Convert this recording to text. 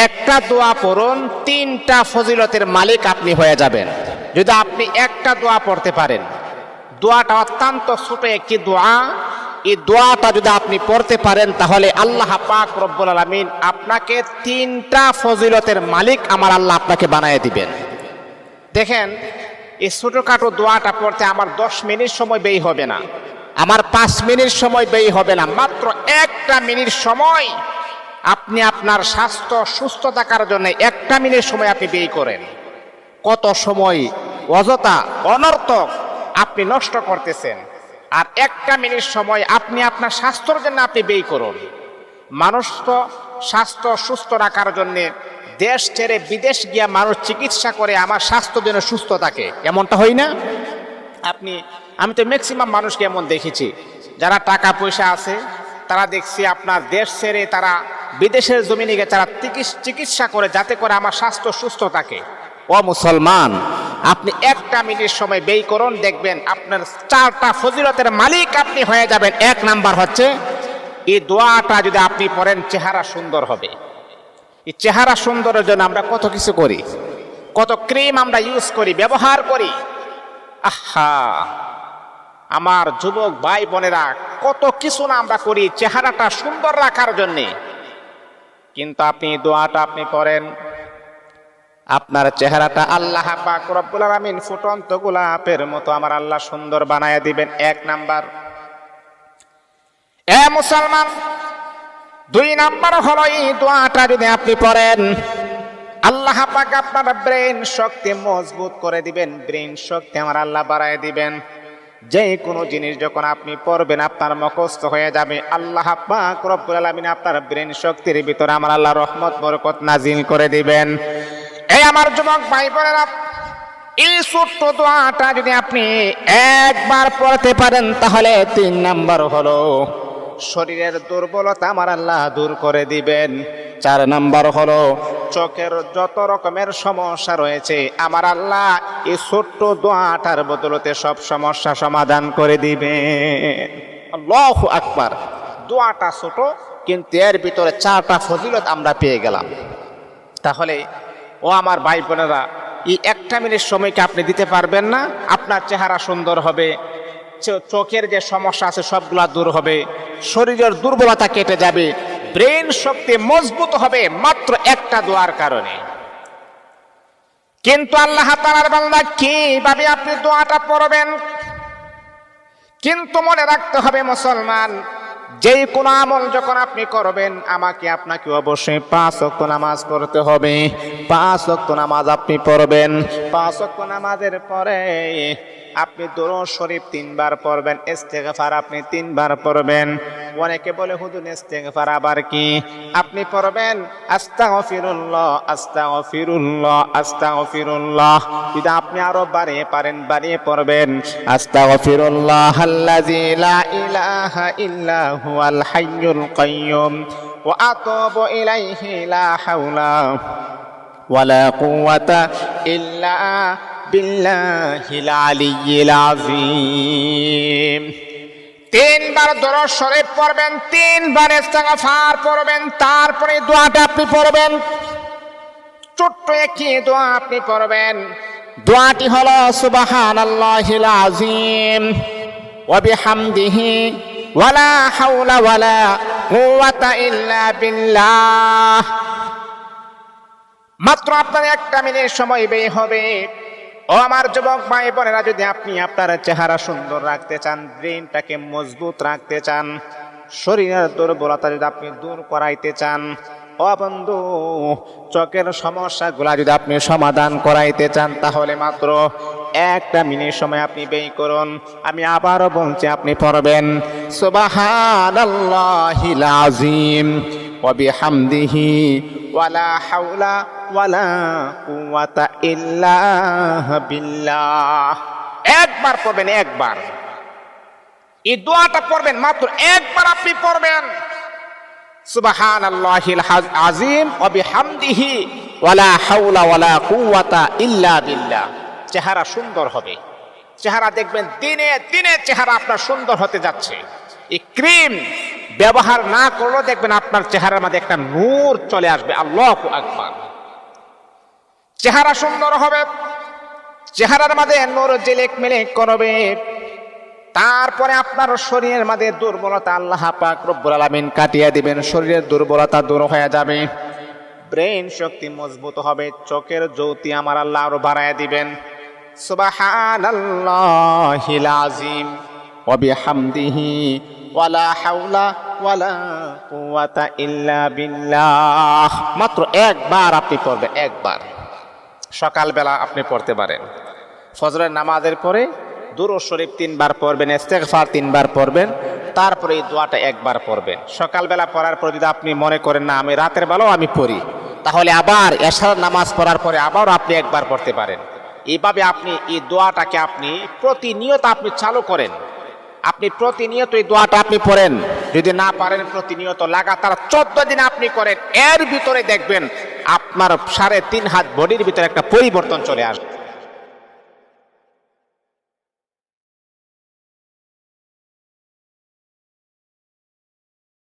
একটা দোয়া পড়ুন, 3টা ফজিলতের মালিক আপনি হয়ে যাবেন। যদি আপনি একটা দোয়া পড়তে পারেন, দোয়াটা অত্যন্ত ছোট একটি দোয়া, এই দোয়াটা যদি আপনি পড়তে পারেন তাহলে আল্লাহ পাক রব্বুল আলামিন আপনাকে 3টা ফজিলতের মালিক আমার আল্লাহ আপনাকে বানিয়ে দিবেন। দেখেন, এই ছোটখাটো দোয়াটা পড়তে আমার 10 মিনিট সময় ব্যয় হবে না, আমার 5 মিনিট সময় ব্যয় হবে না, মাত্র 1টা মিনিট সময় আপনি আপনার স্বাস্থ্য সুস্থ থাকার জন্য 1টা মিনিট সময় আপনি ব্যয় করেন। কত সময় অযথা অনর্থক আপনি নষ্ট করতেছেন, আর 1টা মিনিট সময় আপনি আপনার স্বাস্থ্যের জন্য আপনি ব্যয় করুন। মানুষ তো স্বাস্থ্য সুস্থ রাখার জন্যে দেশ ছেড়ে বিদেশ গিয়া মানুষ চিকিৎসা করে আমার স্বাস্থ্য যেন সুস্থ থাকে, এমনটা হয় না? আমি তো ম্যাক্সিমাম মানুষকে এমন দেখেছি, যারা টাকা পয়সা আছে তারা দেখছি আপনার দেশ ছেড়ে তারা বিদেশের জমিনে গিয়ে তারা চিকিৎসা করে যাতে করে আমার স্বাস্থ্য সুস্থ থাকে। ও মুসলমান, আপনি 1টা মিনিট সময় ব্যয় করুন, দেখবেন আপনার 4টা ফজিলতের মালিক আপনি হয়ে যাবেন। 1 নাম্বার হচ্ছে, এই দোয়াটা যদি আপনি পড়েন চেহারা সুন্দর হবে। এই চেহারা সুন্দরের জন্য আমরা কত কিছু করি, কত ক্রিম আমরা ইউজ করি, ব্যবহার করি। আহা, আমার যুবক ভাই বোনেরা, কত কিছু না আমরা করি চেহারাটা সুন্দর রাখার জন্যে। কিন্তু আপনি দোয়াটা আপনি পড়েন, আপনার চেহারাটা আল্লাহ পাক রব্বুল আলামিন ফুটন্ত গোলাপের মতো আমার আল্লাহ সুন্দর বানায়া দিবেন। 1 নাম্বার। এ মুসলমান, 2 নাম্বার হলো এই দোয়াটা যদি আপনি পড়েন, আল্লাহ পাক আপনার ব্রেন শক্তি মজবুত করে দিবেন, ব্রেন শক্তি আমার আল্লাহ বাড়ায় দিবেন। যে কোনো জিনিস যখন আপনি পড়বেন আপনার মুখস্থ হয়ে যাবে। আল্লাহ পাক রব্বুল আলামিন আপনার ব্রেন শক্তির ভিতরে আমার আল্লাহ রহমত বরকত নাজিল করে দিবেন। এই আমার যুবক ভাই বোনেরা, এই ছোট্ট দোয়াটা যদি আপনি একবার পড়তে পারেন তাহলে 3 নাম্বার হলো শরীরের দুর্বলতা আমার আল্লাহ দূর করে দিবেন। 4 নাম্বার হলো চোখের যত রকমের সমস্যা রয়েছে আমার আল্লাহ এই ছোট্ট দোয়াটার বদলতে সব সমস্যা সমাধান করে দিবেন। আল্লাহু আকবার। দোয়াটা ছোট, কিন্তু এর ভিতরে 4টা ফজিলত আমরা পেয়ে গেলাম। তাহলে ও আমার ভাই বোনেরা, এই 1টা মিনিট সময়কে আপনি দিতে পারবেন না? আপনার চেহারা সুন্দর হবে, চোখের যে সমস্যা আছে সবগুলা দূর হবে, শরীরের দুর্বলতা কেটে যাবে, ব্রেন শক্তি মজবুত হবে মাত্র 1টা দোয়ার কারণে। কিন্তু আল্লাহ তাআলার বান্দা, কিভাবে আপনি দোয়াটা পড়বেন? কিন্তু মনে রাখতে হবে মুসলমান, যে কোনো আমল যখন আপনি করবেন আমাকে আপনাকে অবশ্যই 5 ওয়াক্ত নামাজ পড়তে হবে। 5 ওয়াক্ত নামাজ আপনি পড়বেন। 5 ওয়াক্ত নামাজের পরে আপনি দুরূদ শরীফ 3 বার পড়বেন, ইস্তেগফার আপনি 3 বার পড়বেন। অনেকে বলে হুজুর ইস্তেগফার আবার কি? আপনি পড়বেন আস্তাগফিরুল্লাহ আস্তাগফিরুল্লাহ আস্তাগফিরুল্লাহ। যদি আপনি আরো বাড়িয়ে পারেন বাড়িয়ে পড়বেন আস্তাগফিরুল্লাহাল্লাযী লা ইলাহা ইল্লা হুয়াল হাইয়ুল কাইয়্যুম ওয়া আতুবু ইলাইহি লা হাওলা ওয়ালা কুওয়াতা ইল্লা বিল্লাহিল আলিয়্যিল আযীম। 3 বার দুরূদ শরীফ পড়বেন, 3 বার ইস্তেগফার পড়বেন, তারপরে দোয়াটা আপনি পড়বেন। ছোট্ট একটি দোয়া আপনি পড়বেন। দোয়াটি হলো সুবহানাল্লাহিল আযীম ওয়া বিহামদিহি ওয়ালা হাওলা ওয়ালা কুওয়াতা ইল্লা বিল্লাহ। মাত্র আপনার 1টা মিনিট সময় ব্যয় হবে। ও আমার যুবক ভাই বোনেরা, যদি আপনি আপনার চেহারা সুন্দর রাখতে চান, ব্রেনটাকে মজবুত রাখতে চান, শরীরের দুর্বলতা যদি আপনি দূর করাইতে চান, ও বন্ধু চোখের সমস্যাগুলা যদি আপনি সমাধান করাইতে চান, তাহলে মাত্র 1টা মিনিট সময় আপনি ব্যয় করুন। আমি আবারও বলছি, আপনি পড়বেন সুবহানাল্লাহিল আযীম ওয়া বিহামদিহি ওয়ালা হাওলা ওয়ালা কুওয়াতা ইল্লা বিল্লাহ। 1 বার পড়বেন, 1 বার। এই দোয়াটা পড়বেন, মাত্র 1 বার আপনি পড়বেন সুবহানাল্লাহিল আযীম ওয়া বিহামদিহি ওয়ালা হাওলা ওয়ালা কুওয়াতা ইল্লা বিল্লাহ। চেহারা সুন্দর হবে। চেহারা দেখবেন দিনে দিনে চেহারা আপনার সুন্দর হতে যাচ্ছে। এই ক্রিম ব্যবহার না করলেও দেখবেন আপনার চেহারার মধ্যে একটা নূর চলে আসবে। আল্লাহু আকবার। চেহারা সুন্দর হবে, চেহারার মধ্যে নূর ঝিলিক মিলিক করবে। তারপরে আপনার শরীরের মধ্যে দুর্বলতা আল্লাহ পাক রব্বুল আলামিন কাটিয়ে দিবেন, শরীরের দুর্বলতা দূর হয়ে যাবে, ব্রেন শক্তি মজবুত হবে, চোখের জ্যোতি আমার আল্লাহ আরো বাড়ায় দিবেন। সুবহানাল্লাহিল আযীম ওয়া বিহামদিহি ওয়ালা হাওলা ওয়ালা কুওয়াতা ইল্লা বিল্লাহ। মাত্র একবার আপনি পড়বেন, একবার সকালবেলা আপনি পড়তে পারেন। ফজরের নামাজের পরে দুরূদ শরীফ 3 বার পড়বেন, ইস্তেগফার 3 বার পড়বেন, তারপরে এই দোয়াটা একবার পড়বেন। সকালবেলা পড়ার পর যদি আপনি মনে করেন না আমি রাতের বেলাও আমি পড়ি, তাহলে আবার এশার নামাজ পড়ার পরে আবার আপনি একবার পড়তে পারেন। এইভাবে আপনি এই দোয়াটাকে আপনি প্রতিনিয়ত আপনি চালু করেন। আপনি প্রতিনিয়ত এই দোয়াটা আপনি পড়েন। যদি না পারেন প্রতিনিয়ত লাগাতার 14 দিন আপনি করেন, এর ভিতরে দেখবেন আপনার 3.5 হাত বডির ভিতরে একটা পরিবর্তন চলে আসবে।